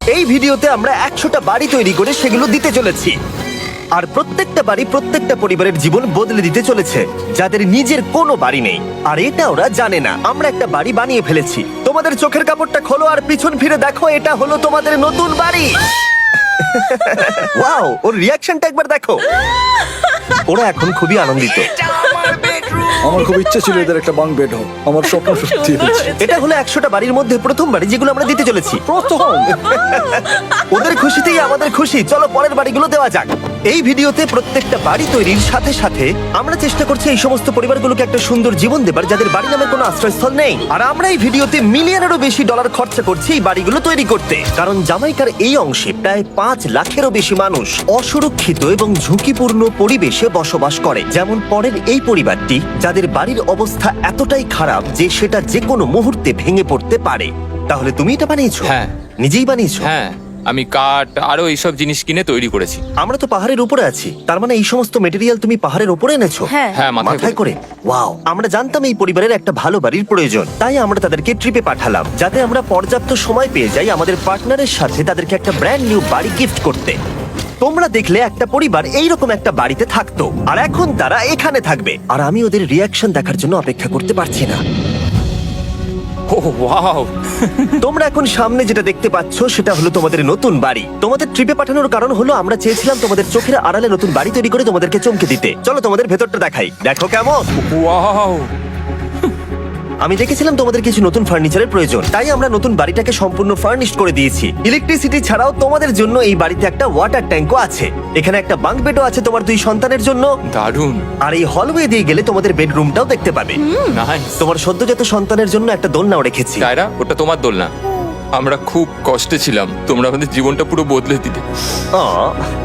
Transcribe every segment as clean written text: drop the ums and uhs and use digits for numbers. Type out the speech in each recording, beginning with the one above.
এই ভিডিওতে আমরা 100টা বাড়ি তৈরি করে সেগুলো দিতে চলেছি। আর প্রত্যেকটা বাড়ি প্রত্যেকটা পরিবারের জীবন বদলে দিতে চলেছে, যাদের নিজের কোনো বাড়ি নেই। আর এটা ওরা জানে না। আমরা একটা বাড়ি বানিয়ে ফেলেছি। তোমাদের চোখের কাপড়টা খোলো আর পিছন ফিরে দেখো, এটা হলো তোমাদের নতুন বাড়ি। ওয়াও, ওর রিয়াকশনটা একবার দেখো। ওরা এখন খুবই আনন্দিত। আমার খুব ইচ্ছে ছিল এদের একটা বাঙ্ক বেড হোক, আমার স্বপ্ন সত্যি হয়েছে। এটা হলো 100টা বাড়ির মধ্যে প্রথম বাড়ি যেগুলো আমরা দিতে চলেছি। প্রথম ওদের খুশিতেই আমাদের খুশি। চলো পরের বাড়িগুলো দেওয়া যাক। এই ভিডিওতে প্রত্যেকটা বাড়ি তৈরির সাথে সাথে আমরা চেষ্টা করছি এই সমস্ত পরিবারগুলোকে একটা সুন্দর জীবন দেবার যাদের বাড়ি নামে কোনো আশ্রয়স্থল নেই। আর আমরা এই ভিডিওতে মিলিয়নেরও বেশি ডলার খরচা করছি এই বাড়িগুলো তৈরি করতে, কারণ জামাইকার এই অংশে প্রায় 5 লাখেরও বেশি মানুষ অসুরক্ষিত এবং ঝুঁকিপূর্ণ পরিবেশে বসবাস করে। যেমন পরের এই পরিবারটি, যাদের বাড়ির অবস্থা এতটাই খারাপ যে সেটা যে কোনো মুহূর্তে ভেঙে পড়তে পারে। তাহলে তুমি এটা বানিয়েছো? হ্যাঁ। নিজেই বানিয়েছো? হ্যাঁ, আমি কাঠ আরো এইসব জিনিস কিনে তৈরি করেছি। আমরা তো পাহাড়ের উপরে আছি, তার মানে এই সমস্ত মেটেরিয়াল তুমি পাহাড়ের উপরে এনেছো? হ্যাঁ। হ্যাঁ, মাথায় করে। ওয়াও, আমরা জানতাম এই পরিবারের একটা ভালো বাড়ির প্রয়োজন, তাই আমরা তাদেরকে ট্রিপে পাঠালাম যাতে আমরা পর্যাপ্ত সময় পেয়ে যাই আমাদের পার্টনারের সাথে তাদেরকে একটা ব্র্যান্ড নিউ বাড়ি গিফট করতে। তোমরা দেখলে একটা পরিবার এইরকম একটা বাড়িতে থাকতো, আর এখন তারা এখানে থাকবে। আর আমি ওদের রিয়াকশন দেখার জন্য অপেক্ষা করতে পারছি না। ও ওয়াও, তোমরা এখন সামনে যেটা দেখতে পাচ্ছ সেটা হলো তোমাদের নতুন বাড়ি। তোমাদের ট্রিপে পাঠানোর কারণ হলো আমরা চেয়েছিলাম তোমাদের চোখের আড়ালে নতুন বাড়ি তৈরি করে তোমাদেরকে চমকে দিতে। চলো তোমাদের ভেতরটা দেখাই, দেখো কেমন। ওয়াও। আমি দেখেছিলাম তোমাদের কিছু নতুন ফার্নিচারের প্রয়োজন, তাই আমরা নতুন বাড়িটাকে সম্পূর্ণ ফার্নিশড করে দিয়েছি। ইলেকট্রিসিটি ছাড়াও তোমাদের জন্য এই বাড়িতে একটা ওয়াটার ট্যাঙ্কও আছে। এখানে একটা বাঙ্ক বেডও আছে তোমার 2 সন্তানের জন্য। দারুণ। আর এই হলওয়ে দিয়ে গেলে তোমাদের বেডরুমটাও দেখতে পাবে। নাইস। তোমার সদ্যজাত সন্তানের জন্য একটা দোলনাও রেখেছি। টায়রা, ওটা তোমার দোলনা। আমরা খুব কষ্টে ছিলাম, তোমরা আমাদের জীবনটা পুরো বদলে দিতে।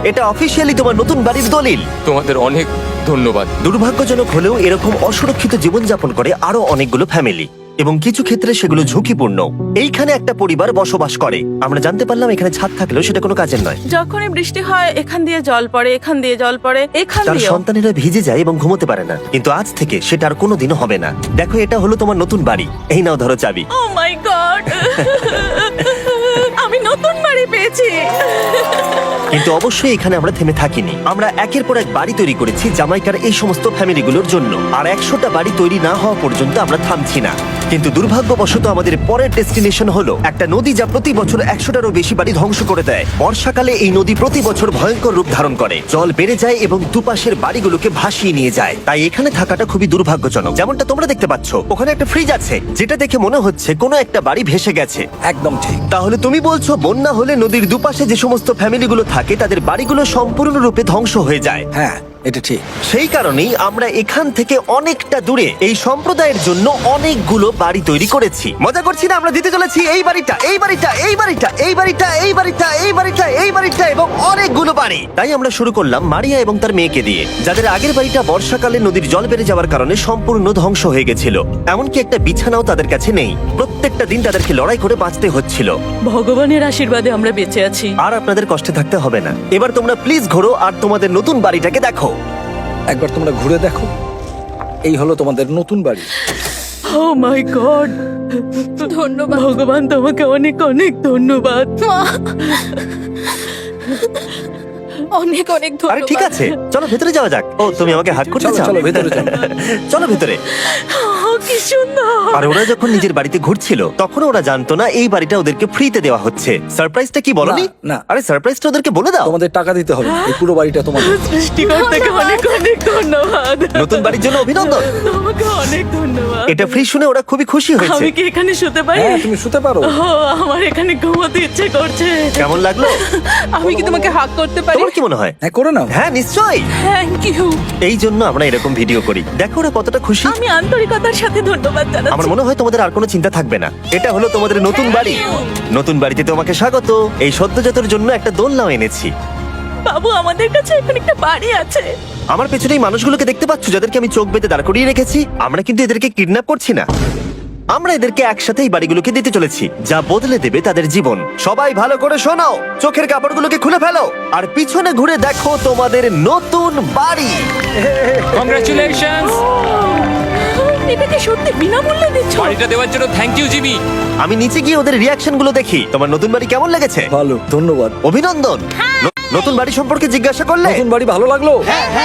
এটা অফিসিয়ালি তোমার নতুন বাড়ির দলিল। তোমাদের অনেক ধন্যবাদ। দুর্ভাগ্যজনক হলেও এরকম অসুরক্ষিত জীবনযাপন করে আরো অনেকগুলো ফ্যামিলি, এবং কিছু ক্ষেত্রে সেগুলো ঝুঁকিপূর্ণ। এইখানে একটা পরিবার বসবাস করে। আমরা জানতে পারলাম এখানে ছাদ থাকলেও সেটা কোনো কাজের নয়। যখনই বৃষ্টি হয় এখান দিয়ে জল পড়ে, এখান দিয়ে জল পড়ে, এখান তার দিয়ে। সন্তানেরা ভিজে যায় এবং ঘুমোতে পারে না, কিন্তু আজ থেকে সেটা আর কোনোদিনও হবে না। দেখো, এটা হলো তোমার নতুন বাড়ি। এই নাও, ধরো চাবি। ও মাই গড, আমি নতুন বাড়ি পেয়েছি। কিন্তু অবশ্যই এখানে আমরা থেমে থাকিনি। আমরা একের পর এক বাড়ি তৈরি করেছি জামাইকার এই সমস্ত ফ্যামিলিগুলোর জন্য। আর 100টা বাড়ি তৈরি না হওয়া পর্যন্ত আমরা থামছি না। কিন্তু দুর্ভাগ্যবশত আমাদের পরের ডেস্টিনেশন হলো একটা নদী যা প্রতি বছর 100টারও বেশি বাড়ি ধ্বংস করে দেয়। বর্ষাকালে এই নদী প্রতি বছর ভয়ঙ্কর রূপ ধারণ করে, জল বেড়ে যায় এবং দুপাশের বাড়িগুলোকে ভাসিয়ে নিয়ে যায়। তাই এখানে থাকাটা খুবই দুর্ভাগ্যজনক। যেমনটা তোমরা দেখতে পাচ্ছ, ওখানে একটা ফ্রিজ আছে যেটা দেখে মনে হচ্ছে কোনো একটা বাড়ি ভেসে গেছে। একদম ঠিক। তাহলে তুমি বলছো বন্যা হলে নদীর দুপাশে যে সমস্ত ফ্যামিলিগুলো থাকে তাদের বাড়িগুলো সম্পূর্ণরূপে ধ্বংস হয়ে যায়। হ্যাঁ, এটা ঠিক। সেই কারণেই আমরা এখান থেকে অনেকটা দূরে এই সম্প্রদায়ের জন্য অনেকগুলো বাড়ি তৈরি করেছি। মজা করছি না? আমরা দিতে চলেছি এই বাড়িটা, এই বাড়িটা, এই বাড়িটা, এই বাড়িটা, এই বাড়িটা, এই বাড়িটা, এই বাড়িটা এবং অনেকগুলো বাড়ি। তাই আমরা শুরু করলাম মারিয়া এবং তার মেয়েকে দিয়ে, যাদের আগের বাড়িটা বর্ষাকালে নদীর জল বেড়ে যাওয়ার কারণে সম্পূর্ণ ধ্বংস হয়ে গেছিল। এমনকি একটা বিছানাও তাদের কাছে নেই। প্রত্যেকটা দিন তাদেরকে লড়াই করে বাঁচতে হচ্ছিল। ভগবানের আশীর্বাদে আমরা বেঁচে আছি। আর আপনাদের কষ্টে থাকতে হবে না। এবার তোমরা প্লিজ ঘোরো আর তোমাদের নতুন বাড়িটাকে দেখো। একবার তোমরা ঘুরে দেখো, এই হলো তোমাদের নতুন বাড়ি। ও মাই গড, ধন্যবাদ ভগবান, তোমাকে অনেক অনেক ধন্যবাদ। অনেক অনেক আরে ধন্যবাদ। ঠিক আছে, চলো ভেতরে যাওয়া যাক। ও, তুমি আমাকে হাত করতে চলো, চাও? চলো, ভেতরে চলো। চলো ভেতরে। ও, কি সুন্দর। আর ওরা যখন নিজের বাড়িতে ঘুরছিল তখন ওরা জানতো না এই বাড়িটা ওদেরকে ফ্রিতে দেওয়া হচ্ছে। সারপ্রাইজটা কি বলনি? না, না। আরে সারপ্রাইজটা ওদেরকে বলে দাও। তোমাদের টাকা দিতে হবে, এই পুরো বাড়িটা তোমাদের। সৃষ্টিকর্তাকে অনেক অনেক ধন্যবাদ। নতুন বাড়ির জন্য অভিনন্দন। তোমাকে অনেক ধন্যবাদ। এটা ফ্রি শুনে ওরা খুবই খুশি হয়েছে। আমি কি এখানে শুতে পারি? হ্যাঁ, তুমি শুতে পারো। ও, আমার এখানে ঘুমোতে ইচ্ছে করছে। কেমন লাগলো? আমি কি তোমাকে হাগ করতে পারি? তোমার কি মনে হয়? হ্যাঁ, করে নাও। হ্যাঁ, নিশ্চয়ই। Thank you. এই জন্য আমরা এরকম ভিডিও করি। দেখো ওরা কতটা খুশি। আমি আন্তরিকতার সাথে ধন্যবাদ আমার জানাচ্ছি। মনে হয় তোমাদের আর কোনো চিন্তা থাকবে না। এটা হলো তোমাদের নতুন বাড়ি। নতুন বাড়িতে তোমাকে স্বাগত। এই সদ্যজাতর জন্য একটা দোলনাও এনেছি। বাবু, আমাদের কাছে এখন একটা বাড়ি আছে। আমার পেছনে এই মানুষগুলোকে দেখতে পাচ্ছ যাদেরকে আমি চোখ বেঁধে দাঁড় করিয়ে রেখেছি? আমরা কিন্তু এদেরকে কিডন্যাপ করছি না। আমরা এদেরকে একসাথে এই বাড়িগুলোকে দিতে চলেছি, যা বদলে দেবে তাদের জীবন। সবাই ভালো করে শোনো, চোখের কাপড়গুলোকে খুলে ফেলো আর পিছনে ঘুরে দেখো তোমাদের নতুন বাড়ি। কংগ্রাচুলেশনস। এটা কি সত্যি বিনামূল্যে দিচ্ছ? বাড়িটা দেওয়ার জন্য থ্যাংক ইউ জিমি। আমি নিচে গিয়ে ওদের রিয়াকশন গুলো দেখি। তোমার নতুন বাড়ি কেমন লেগেছে? ভালো, ধন্যবাদ। অভিনন্দন। নতুন বাড়ি সম্পর্কে জিজ্ঞাসা করলে? নতুন বাড়ি ভালো লাগলো?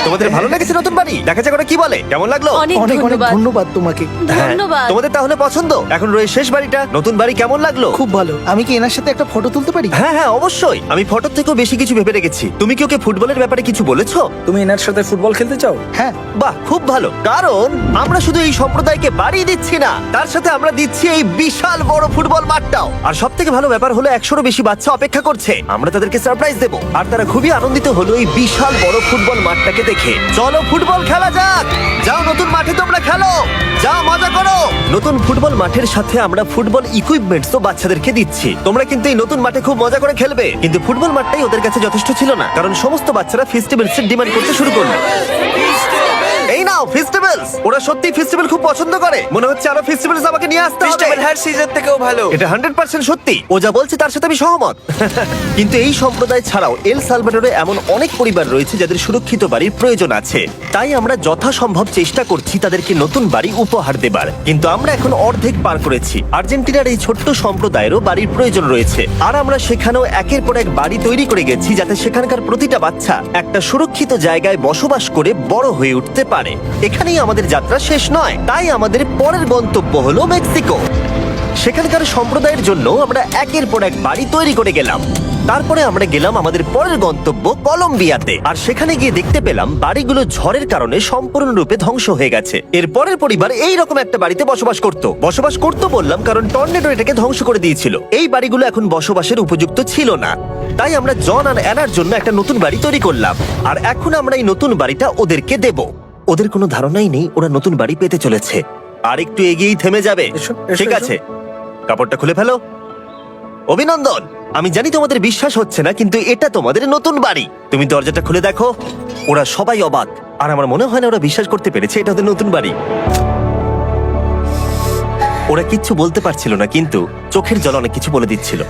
তোমাদের ভালো লেগেছে নতুন বাড়ি? দেখা যাক ওরা কি বলে। কেমন লাগলো? অনেক অনেক অনেক ধন্যবাদ। ধন্যবাদ তোমাকে। হ্যাঁ, ধন্যবাদ। তোমাদের তাহলে পছন্দ? এখন রয়েছে শেষ বাড়িটা। নতুন বাড়ি কেমন লাগলো? খুব ভালো। আমি কি এনার সাথে একটা ফটো তুলতে পারি? হ্যাঁ হ্যাঁ অবশ্যই। আমি ফটোর থেকেও বেশি কিছু ভেবে রেখেছি। তুমি কি ওকে ফুটবলের ব্যাপারে কিছু বলেছো? তুমি এনার সাথে ফুটবল খেলতে চাও? হ্যাঁ। বাহ, খুব ভালো। কারণ আমরা শুধু এই সম্প্রদায়কে বাড়ি দিচ্ছি না, তার সাথে আমরা দিচ্ছি এই বিশাল বড় ফুটবল মাঠটাও। আর সব থেকে ভালো ব্যাপার হলো 100-রও বেশি বাচ্চা অপেক্ষা করছে। আমরা তাদেরকে সারপ্রাইজ দেবো, আর তারা খুবই আনন্দিত হলো এই বিশাল বড় ফুটবল মাঠটাকে দেখে। চলো ফুটবল খেলা যাক। যাও নতুন মাঠে তোমরা খেলো, যাও মজা করো। নতুন ফুটবল মাঠের সাথে আমরা ফুটবল ইকুইপমেন্টসও বাচ্চাদেরকে দিচ্ছি। তোমরা কিন্তু এই নতুন মাঠে খুব মজা করে খেলবে। কিন্তু ফুটবল মাঠটাই ওদের কাছে যথেষ্ট ছিল না, কারণ সমস্ত বাচ্চারা ফেস্টিভ্যালস ডিমান্ড করতে শুরু করলো। এই নাও ফেস্টিভ্যালস। ওরা সত্যি ফেস্টিভ্যাল খুব পছন্দ করে। মনে হচ্ছে আরো ফেস্টিভ্যালস আমাকে নিয়ে আসতে হবে। হ্যার সিজন থেকেও ভালো। এটা 100% সত্যি। ও যা বলছে তার সাথে আমি সহমত। কিন্তু এই সম্প্রদায় ছাড়াও এল সালভাডোরে এমন অনেক পরিবার রয়েছে যাদের সুরক্ষিত বাড়ির প্রয়োজন আছে। তাই আমরা যথাসম্ভব চেষ্টা করছি তাদেরকে নতুন বাড়ি উপহার দেবার। কিন্তু আমরা এখন অর্ধেক পার করেছি। আর্জেন্টিনার এই ছোট্ট সম্প্রদায়েরও বাড়ির প্রয়োজন রয়েছে, আর আমরা সেখানেও একের পর এক বাড়ি তৈরি করে গেছি যাতে সেখানকার প্রতিটা বাচ্চা একটা সুরক্ষিত জায়গায় বসবাস করে বড় হয়ে উঠতে পারে। এখানেই আমাদের যাত্রা শেষ নয়, তাই আমাদের পরের গন্তব্য হলো মেক্সিকো। সেখানকার সম্প্রদায়ের জন্য আমরা একের পর এক বাড়ি তৈরি করে গেলাম। তারপরে আমরা গেলাম আমাদের পরের গন্তব্য কলম্বিয়াতে, আর সেখানে গিয়ে দেখতে পেলাম বাড়িগুলো ঝড়ের কারণে সম্পূর্ণরূপে ধ্বংস হয়ে গেছে। এর পরের পরিবার এইরকম একটা বাড়িতে বসবাস করতো বললাম কারণ টর্নেডো এটাকে ধ্বংস করে দিয়েছিল। এই বাড়িগুলো এখন বসবাসের উপযুক্ত ছিল না, তাই আমরা জন আর অ্যানার জন্য একটা নতুন বাড়ি তৈরি করলাম। আর এখন আমরা এই নতুন বাড়িটা ওদেরকে দেব। ওদের কোনো ধারণাই নেই ওরা নতুন বাড়ি পেতে চলেছে। আর একটু এগিয়েই থেমে যাবে। এসো, এসো, ঠিক এসো। আছে, কাপড়টা খুলে ফেলো। অভিনন্দন। আমি জানি তোমাদের বিশ্বাস হচ্ছে না, কিন্তু এটা তোমাদের নতুন বাড়ি। তুমি দরজাটা খুলে দেখো। ওরা সবাই অবাক, আর আমার মনে হয় না ওরা বিশ্বাস করতে পেরেছে এটা ওদের নতুন বাড়ি। ওরা কিচ্ছু বলতে পারছিল না, কিন্তু চোখের জল অনেক কিছু বলে দিচ্ছিল।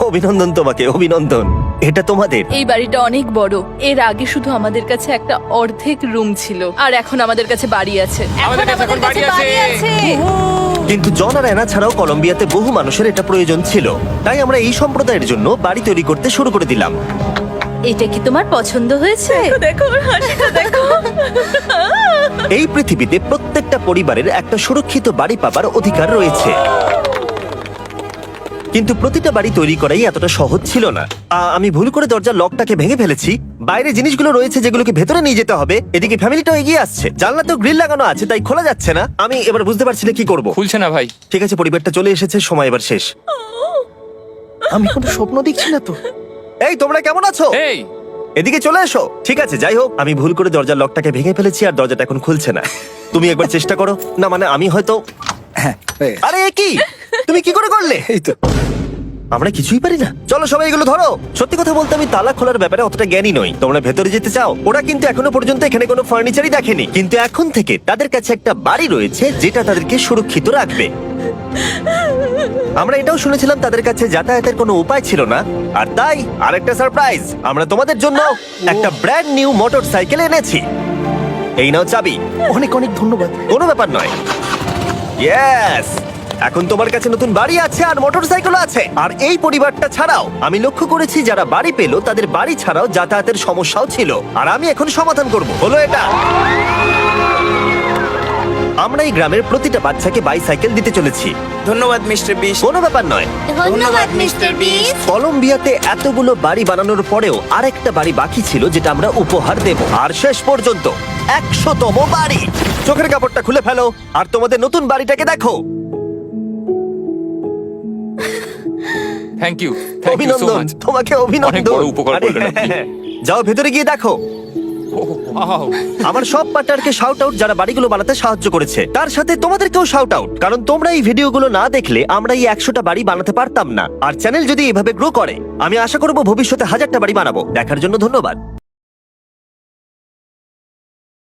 অভিনন্দন তোমাকে, অভিনন্দন। এটা তোমাদের। এই বাড়িটা অনেক বড়। এর আগে শুধু আমাদের কাছে একটা অর্ধেক রুম ছিল, আর এখন আমাদের কাছে বাড়ি আছে। আমাদের কাছে এখন বাড়ি আছে। কিন্তু জন আর অ্যানা ছাড়াও কলম্বিয়াতে বহু মানুষের এটা প্রয়োজন ছিল, তাই আমরা এই সম্প্রদায়ের জন্য বাড়ি তৈরি করতে শুরু করে দিলাম। এটা কি তোমার পছন্দ হয়েছে? দেখো ওর হাসিটা দেখো। এই পৃথিবীতে প্রত্যেকটা পরিবারের একটা সুরক্ষিত বাড়ি পাবার অধিকার রয়েছে, কিন্তু প্রতিটা বাড়ি তৈরি করাই এতটা সহজ ছিল না। আমি ভুল করে দরজার লকটাকে ভেঙে ফেলেছি। বাইরে জিনিসগুলো রয়েছে যেগুলোকে ভেতরে নিয়ে যেতে হবে। এদিকে ফ্যামিলিটাও এগিয়ে আসছে। জানলাতেও গ্রিল লাগানো আছে, তাই খোলা যাচ্ছে না। আমি এবার বুঝতে পারছি না কি করব। খুলছে না ভাই। ঠিক আছে, পরিবারটা চলে এসেছে, সময় এবার শেষ। আমি কোনো স্বপ্ন দেখছি না তো। এই তোমরা কেমন আছো? এই এদিকে চলে এসো। ঠিক আছে, যাই হোক, আমি ভুল করে দরজার লকটাকে ভেঙে ফেলেছি আর দরজাটা এখন খুলছে না। তুমি একবার চেষ্টা করো না, মানে আমি হয়তো। হ্যাঁ, হয়ে গেছে। আরে এ কি, তুমি কি করে করলে? এই তো। আমরা কিছুই পারি না। চলো সবাই এগুলো ধরো। সত্যি কথা বলতে আমি তালা খোলার ব্যাপারে অতটা জ্ঞানী নই। তোমরা ভেতরে যেতে চাও? ওরা কিন্তু এখনো পর্যন্ত এখানে কোনো ফার্নিচারই দেখেনি, কিন্তু এখন থেকে তাদের কাছে একটা বাড়ি রয়েছে যেটা তাদেরকে সুরক্ষিত রাখবে। আমরা এটাও শুনেছিলাম তাদের কাছে যাতায়াতের কোনো উপায় ছিল না, আর তাই আরেকটা সারপ্রাইজ, আমরা তোমাদের জন্য একটা ব্র্যান্ড নিউ মোটরসাইকেল এনেছি। এই নাও চাবি। অনেক অনেক ধন্যবাদ। কোনো ব্যাপার নয়। ইয়েস, এখন তোমার কাছে নতুন বাড়ি আছে আর মোটরসাইকেল আছে। আর এই পরিবারটা ছাড়াও আমি লক্ষ্য করেছি যারা বাড়ি পেলো তাদের বাড়ি ছাড়াও যাতায়াতের সমস্যাও ছিল, আর আমি এখন সমাধান করব। হলো এটা। আমরা এই গ্রামের প্রতিটা বাচ্চাকে বাইসাইকেল দিতে চলেছি। ধন্যবাদ মিস্টার বিশ। কোনো ব্যাপার নয়। ধন্যবাদ মিস্টার বিস্ট। কলম্বিয়াতে এতগুলো বাড়ি বানানোর পরেও আরেকটা বাড়ি বাকি ছিল যেটা আমরা উপহার দেব। আর শেষ পর্যন্ত 100তম বাড়ি। চোখের কাপড়টা খুলে ফেলো আর তোমাদের নতুন বাড়িটাকে দেখো। Thank you, thank you so অভিনন্দন মাচ। তোমাকে, অনেক অভিনন্দন। বড় উপকার আরে, করলেন আপনি। যাও ভেতরে গিয়ে দেখো। আমার সব পার্টনারকে শাউট আউট যারা বাড়িগুলো বানাতে সাহায্য করেছে। তার সাথে তোমাদেরকেও শাউট আউট, কারণ তোমরা এই ভিডিওগুলো না দেখলে আমরা এই 100টা বাড়ি বানাতে পারতাম না। আর চ্যানেল যদি এভাবে গ্রো করে, আমি আশা করব ভবিষ্যতে 1000টা বাড়ি বানাবো। দেখার জন্য ধন্যবাদ।